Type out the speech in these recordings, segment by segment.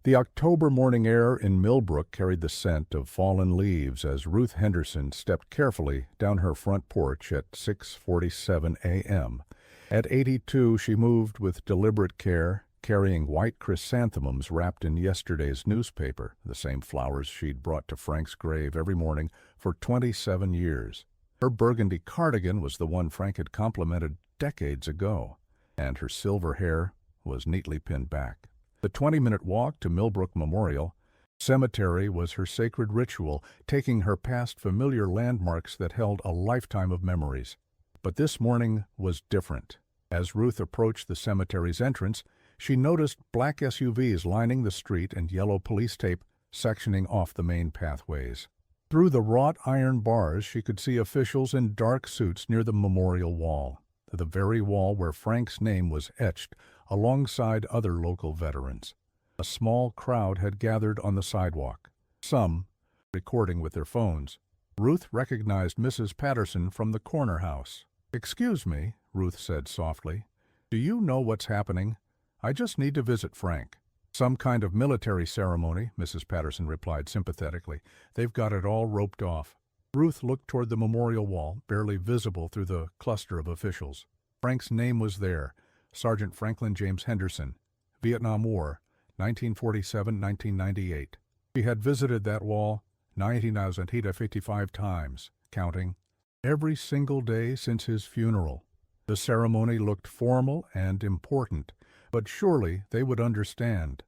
The October morning air in Millbrook carried the scent of fallen leaves as Ruth Henderson stepped carefully down her front porch at 6:47 a.m. At 82, she moved with deliberate care, carrying white chrysanthemums wrapped in yesterday's newspaper, the same flowers she'd brought to Frank's grave every morning for 27 years. Her burgundy cardigan was the one Frank had complimented decades ago, and her silver hair was neatly pinned back. The 20-minute walk to Millbrook Memorial Cemetery was her sacred ritual, taking her past familiar landmarks that held a lifetime of memories. But this morning was different. As Ruth approached the cemetery's entrance, she noticed black SUVs lining the street and yellow police tape sectioning off the main pathways. Through the wrought iron bars, she could see officials in dark suits near the memorial wall, the very wall where Frank's name was etched alongside other local veterans. A small crowd had gathered on the sidewalk, some recording with their phones. Ruth recognized Mrs. Patterson from the corner house. "Excuse me," Ruth said softly. "Do you know what's happening? I just need to visit Frank." "Some kind of military ceremony," Mrs. Patterson replied sympathetically. "They've got it all roped off." Ruth looked toward the memorial wall, barely visible through the cluster of officials. Frank's name was there: Sergeant Franklin James Henderson, Vietnam War, 1947-1998. She had visited that wall 1955 times, counting, every single day since his funeral. The ceremony looked formal and important, but surely they would understand.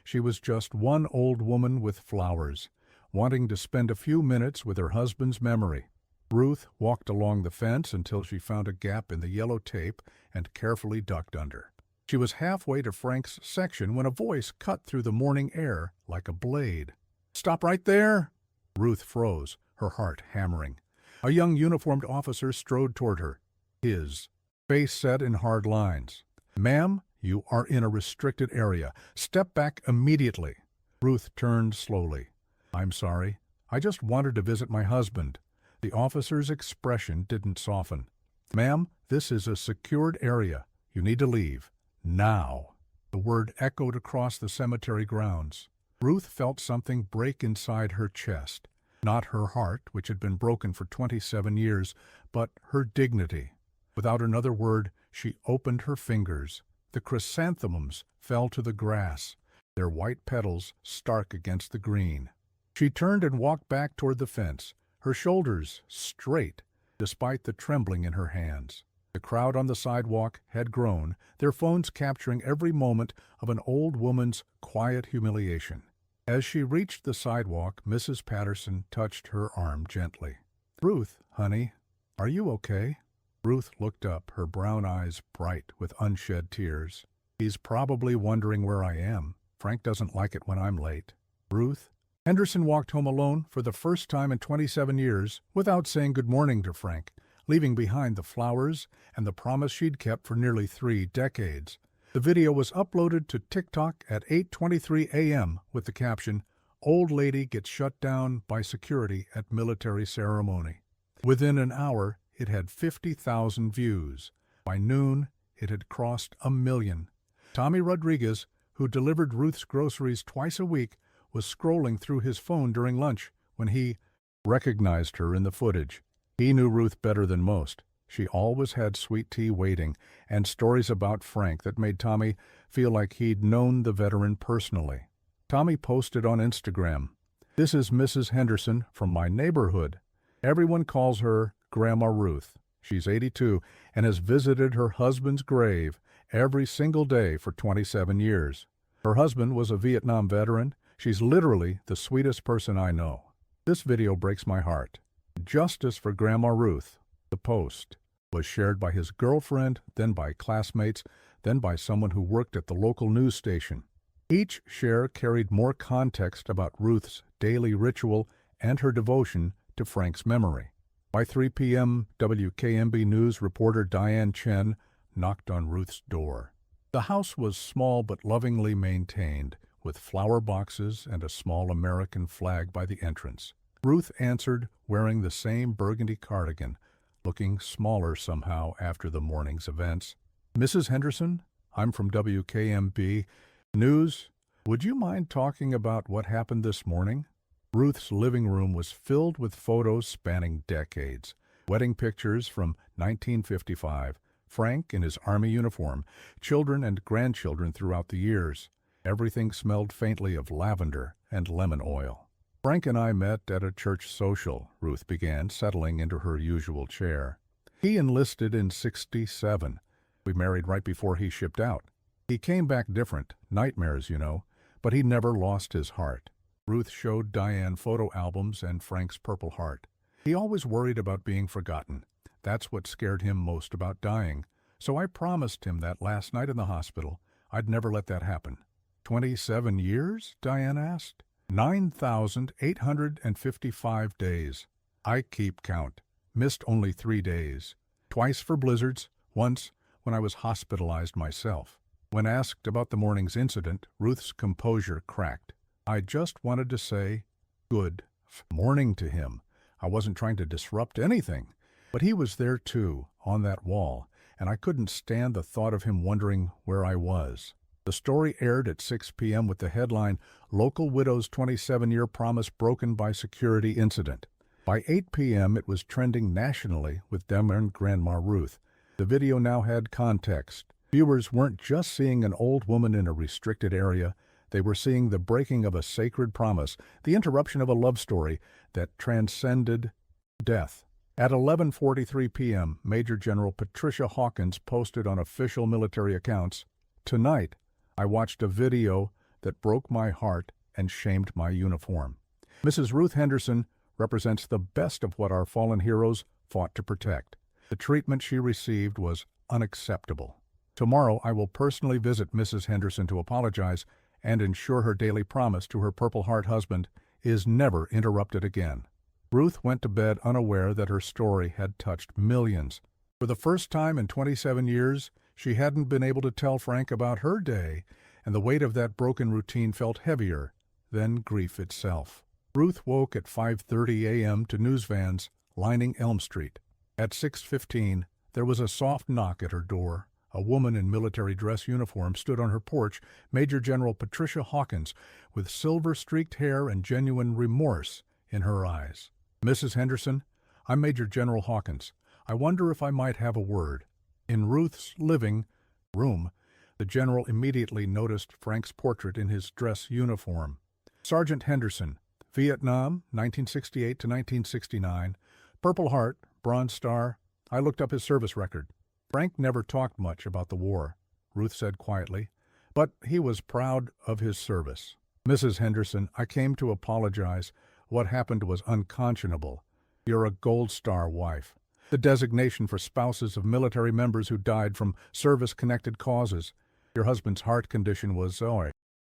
She was just one old woman with flowers, wanting to spend a few minutes with her husband's memory. Ruth walked along the fence until she found a gap in the yellow tape and carefully ducked under. She was halfway to Frank's section when a voice cut through the morning air like a blade. "Stop right there!" Ruth froze, her heart hammering. A young uniformed officer strode toward her, his face set in hard lines. "Ma'am, you are in a restricted area. Step back immediately." Ruth turned slowly. "I'm sorry. I just wanted to visit my husband." The officer's expression didn't soften. "Ma'am, this is a secured area. You need to leave. Now." The word echoed across the cemetery grounds. Ruth felt something break inside her chest. Not her heart, which had been broken for 27 years, but her dignity. Without another word, she opened her fingers. The chrysanthemums fell to the grass, their white petals stark against the green. She turned and walked back toward the fence, her shoulders straight, despite the trembling in her hands. The crowd on the sidewalk had grown, their phones capturing every moment of an old woman's quiet humiliation. As she reached the sidewalk, Mrs. Patterson touched her arm gently. "Ruth, honey, are you okay?" Ruth looked up, her brown eyes bright with unshed tears. "He's probably wondering where I am. Frank doesn't like it when I'm late." "Ruth?" Henderson walked home alone for the first time in 27 years without saying good morning to Frank, leaving behind the flowers and the promise she'd kept for nearly 3 decades. The video was uploaded to TikTok at 8:23 a.m. with the caption, "Old Lady Gets Shut Down by Security at Military Ceremony." Within an hour, it had 50,000 views. By noon, it had crossed 1 million. Tommy Rodriguez, who delivered Ruth's groceries twice a week, was scrolling through his phone during lunch when he recognized her in the footage. He knew Ruth better than most. She always had sweet tea waiting and stories about Frank that made Tommy feel like he'd known the veteran personally. Tommy posted on Instagram, "This is Mrs. Henderson from my neighborhood. Everyone calls her Grandma Ruth. She's 82 and has visited her husband's grave every single day for 27 years. Her husband was a Vietnam veteran. She's literally the sweetest person I know. This video breaks my heart. Justice for Grandma Ruth." The post was shared by his girlfriend, then by classmates, then by someone who worked at the local news station. Each share carried more context about Ruth's daily ritual and her devotion to Frank's memory. By 3 p.m., WKMB News reporter Diane Chen knocked on Ruth's door. The house was small but lovingly maintained, with flower boxes and a small American flag by the entrance. Ruth answered, wearing the same burgundy cardigan, looking smaller somehow after the morning's events. "Mrs. Henderson, I'm from WKMB News. Would you mind talking about what happened this morning? Ruth's living room was filled with photos spanning decades. Wedding pictures from 1955, Frank in his Army uniform, children and grandchildren throughout the years. Everything smelled faintly of lavender and lemon oil. Frank and I met at a church social, Ruth began, settling into her usual chair. He enlisted in '67. We married right before he shipped out. He came back different, nightmares, you know, but he never lost his heart. Ruth showed Diane photo albums and Frank's Purple Heart. He always worried about being forgotten. That's what scared him most about dying. So I promised him that last night in the hospital I'd never let that happen. 27 years? Diane asked. 9,855 days. I keep count. Missed only 3 days. Twice for blizzards, once when I was hospitalized myself. When asked about the morning's incident, Ruth's composure cracked. I just wanted to say, good morning to him. I wasn't trying to disrupt anything. But he was there too, on that wall, and I couldn't stand the thought of him wondering where I was. The story aired at 6 p.m. with the headline, Local Widow's 27-Year Promise Broken by Security Incident. By 8 p.m. it was trending nationally with Dem and Grandma Ruth. The video now had context. Viewers weren't just seeing an old woman in a restricted area. They were seeing the breaking of a sacred promise, the interruption of a love story that transcended death. At 11:43 p.m., Major General Patricia Hawkins posted on official military accounts, "Tonight, I watched a video that broke my heart and shamed my uniform. Mrs. Ruth Henderson represents the best of what our fallen heroes fought to protect. The treatment she received was unacceptable. Tomorrow, I will personally visit Mrs. Henderson to apologize and ensure her daily promise to her Purple Heart husband is never interrupted again." Ruth went to bed unaware that her story had touched millions. For the first time in 27 years, she hadn't been able to tell Frank about her day, and the weight of that broken routine felt heavier than grief itself. Ruth woke at 5:30 a.m. to news vans lining Elm Street. At 6:15, there was a soft knock at her door. A woman in military dress uniform stood on her porch, Major General Patricia Hawkins, with silver-streaked hair and genuine remorse in her eyes. "Mrs. Henderson, I'm Major General Hawkins. I wonder if I might have a word." In Ruth's living room, the general immediately noticed Frank's portrait in his dress uniform. "Sergeant Henderson, Vietnam, 1968 to 1969, Purple Heart, Bronze Star." I looked up his service record. Frank never talked much about the war, Ruth said quietly, but he was proud of his service. "Mrs. Henderson, I came to apologize. What happened was unconscionable. You're a Gold Star wife, the designation for spouses of military members who died from service-connected causes. Your husband's heart condition was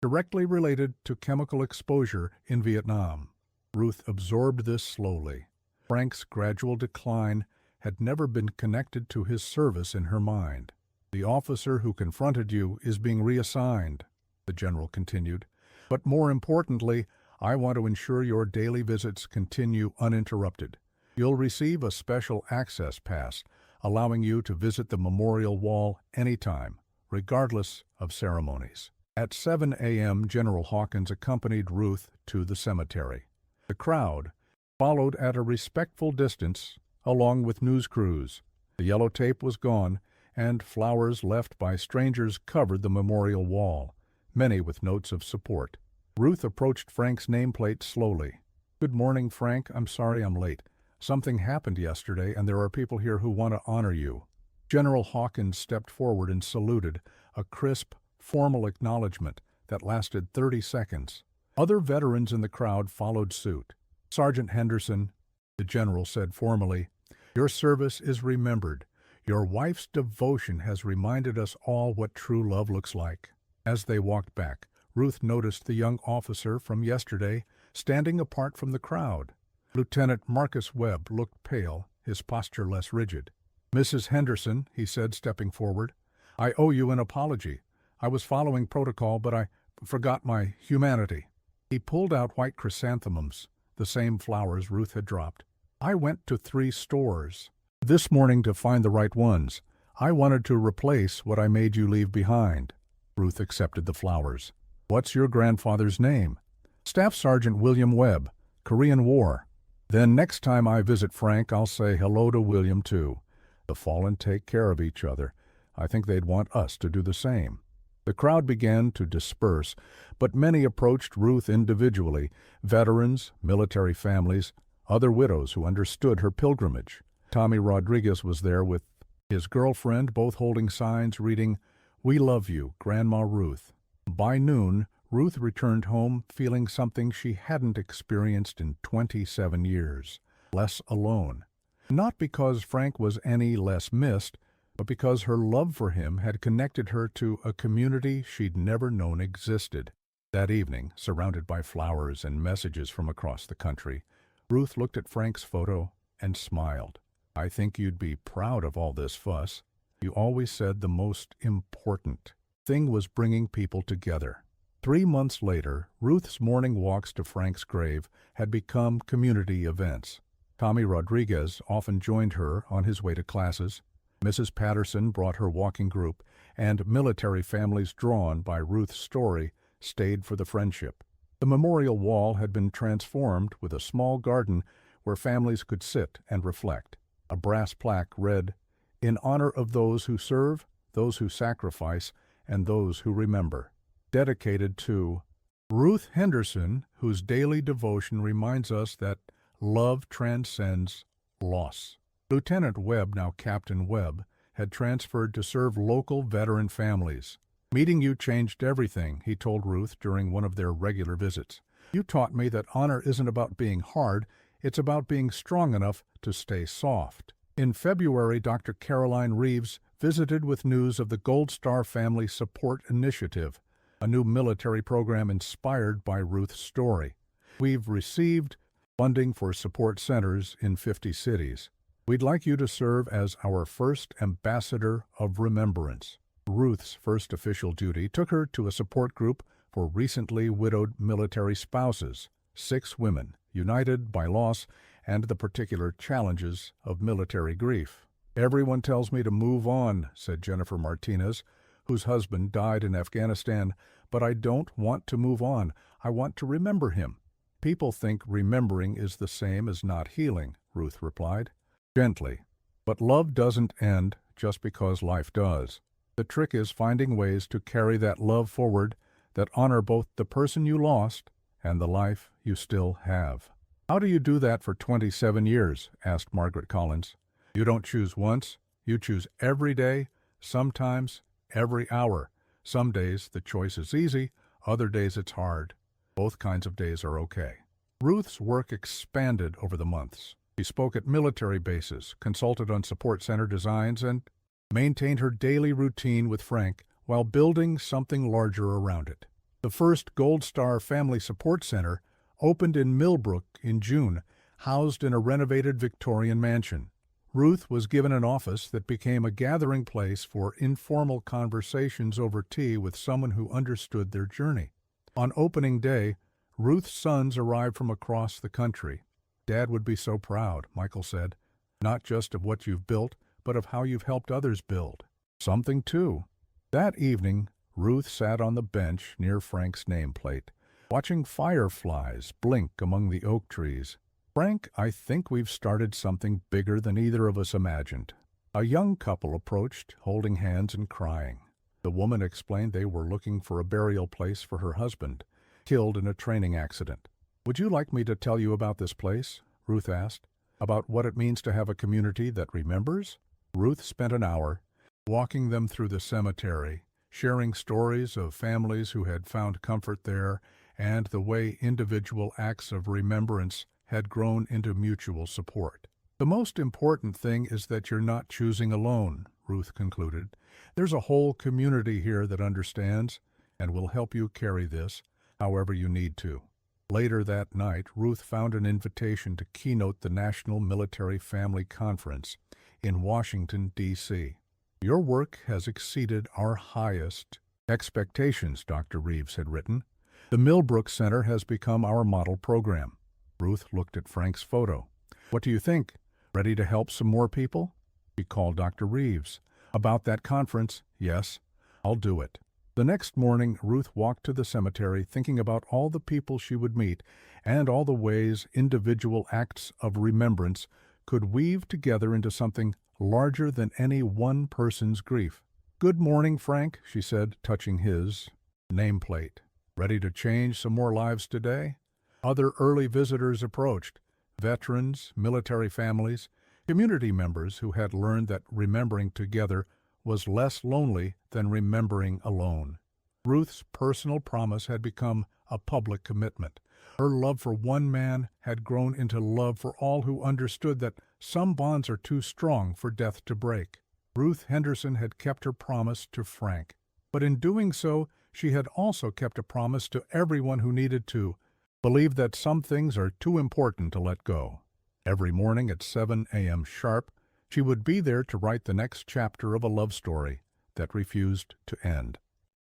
directly related to chemical exposure in Vietnam." Ruth absorbed this slowly. Frank's gradual decline had never been connected to his service in her mind. "The officer who confronted you is being reassigned," the general continued. "But more importantly, I want to ensure your daily visits continue uninterrupted. You'll receive a special access pass, allowing you to visit the memorial wall anytime, regardless of ceremonies." At 7 a.m., General Hawkins accompanied Ruth to the cemetery. The crowd followed at a respectful distance, along with news crews. The yellow tape was gone, and flowers left by strangers covered the memorial wall, many with notes of support. Ruth approached Frank's nameplate slowly. "Good morning, Frank. I'm sorry I'm late. Something happened yesterday, and there are people here who want to honor you." General Hawkins stepped forward and saluted, a crisp, formal acknowledgement that lasted 30 seconds. Other veterans in the crowd followed suit. "Sergeant Henderson," the general said formally, "your service is remembered. Your wife's devotion has reminded us all what true love looks like." As they walked back, Ruth noticed the young officer from yesterday standing apart from the crowd. Lieutenant Marcus Webb looked pale, his posture less rigid. "Mrs. Henderson," he said, stepping forward, "I owe you an apology. I was following protocol, but I forgot my humanity." He pulled out white chrysanthemums, the same flowers Ruth had dropped. "I went to 3 stores this morning to find the right ones. I wanted to replace what I made you leave behind." Ruth accepted the flowers. What's your grandfather's name? Staff Sergeant William Webb, Korean War. Then next time I visit Frank, I'll say hello to William too. The fallen take care of each other. I think they'd want us to do the same. The crowd began to disperse, but many approached Ruth individually, veterans, military families, other widows who understood her pilgrimage. Tommy Rodriguez was there with his girlfriend, both holding signs reading, "We love you, Grandma Ruth." By noon, Ruth returned home feeling something she hadn't experienced in 27 years, less alone. Not because Frank was any less missed, but because her love for him had connected her to a community she'd never known existed. That evening, surrounded by flowers and messages from across the country, Ruth looked at Frank's photo and smiled. "I think you'd be proud of all this fuss. You always said the most important thing was bringing people together." 3 months later, Ruth's morning walks to Frank's grave had become community events. Tommy Rodriguez often joined her on his way to classes. Mrs. Patterson brought her walking group, and military families drawn by Ruth's story stayed for the friendship. The memorial wall had been transformed with a small garden where families could sit and reflect. A brass plaque read, "In honor of those who serve, those who sacrifice, and those who remember." Dedicated to Ruth Henderson, whose daily devotion reminds us that love transcends loss. Lieutenant Webb, now Captain Webb, had transferred to serve local veteran families. "Meeting you changed everything," he told Ruth during one of their regular visits. "You taught me that honor isn't about being hard, it's about being strong enough to stay soft." In February, Dr. Caroline Reeves visited with news of the Gold Star Family Support Initiative, a new military program inspired by Ruth's story. "We've received funding for support centers in 50 cities. We'd like you to serve as our first ambassador of remembrance." Ruth's first official duty took her to a support group for recently widowed military spouses, 6 women, united by loss and the particular challenges of military grief. "Everyone tells me to move on," said Jennifer Martinez, whose husband died in Afghanistan, "but I don't want to move on. I want to remember him." "People think remembering is the same as not healing," Ruth replied, gently. "But love doesn't end just because life does. The trick is finding ways to carry that love forward that honor both the person you lost and the life you still have." "How do you do that for 27 years?" asked Margaret Collins. "You don't choose once. You choose every day, sometimes every hour. Some days the choice is easy, other days it's hard. Both kinds of days are okay." Ruth's work expanded over the months. She spoke at military bases, consulted on support center designs, and maintained her daily routine with Frank while building something larger around it. The first Gold Star Family Support Center opened in Millbrook in June, housed in a renovated Victorian mansion. Ruth was given an office that became a gathering place for informal conversations over tea with someone who understood their journey. On opening day, Ruth's sons arrived from across the country. "Dad would be so proud," Michael said, "not just of what you've built, but of how you've helped others build something too." That evening, Ruth sat on the bench near Frank's nameplate, watching fireflies blink among the oak trees. "Frank, I think we've started something bigger than either of us imagined." A young couple approached, holding hands and crying. The woman explained they were looking for a burial place for her husband, killed in a training accident. "Would you like me to tell you about this place?" Ruth asked. "About what it means to have a community that remembers?" Ruth spent an hour walking them through the cemetery, sharing stories of families who had found comfort there and the way individual acts of remembrance had grown into mutual support. "The most important thing is that you're not choosing alone," Ruth concluded. "There's a whole community here that understands and will help you carry this however you need to." Later that night, Ruth found an invitation to keynote the National Military Family Conference in Washington, D.C. "Your work has exceeded our highest expectations," Dr. Reeves had written. "The Millbrook Center has become our model program." Ruth looked at Frank's photo. "What do you think? Ready to help some more people?" She called Dr. Reeves. "About that conference, yes, I'll do it." The next morning, Ruth walked to the cemetery thinking about all the people she would meet and all the ways individual acts of remembrance could weave together into something larger than any one person's grief. "Good morning, Frank," she said, touching his nameplate. "Ready to change some more lives today?" Other early visitors approached, veterans, military families, community members who had learned that remembering together was less lonely than remembering alone. Ruth's personal promise had become a public commitment. Her love for one man had grown into love for all who understood that some bonds are too strong for death to break. Ruth Henderson had kept her promise to Frank, but in doing so, she had also kept a promise to everyone who needed to believe that some things are too important to let go. Every morning at 7 a.m. sharp, she would be there to write the next chapter of a love story that refused to end.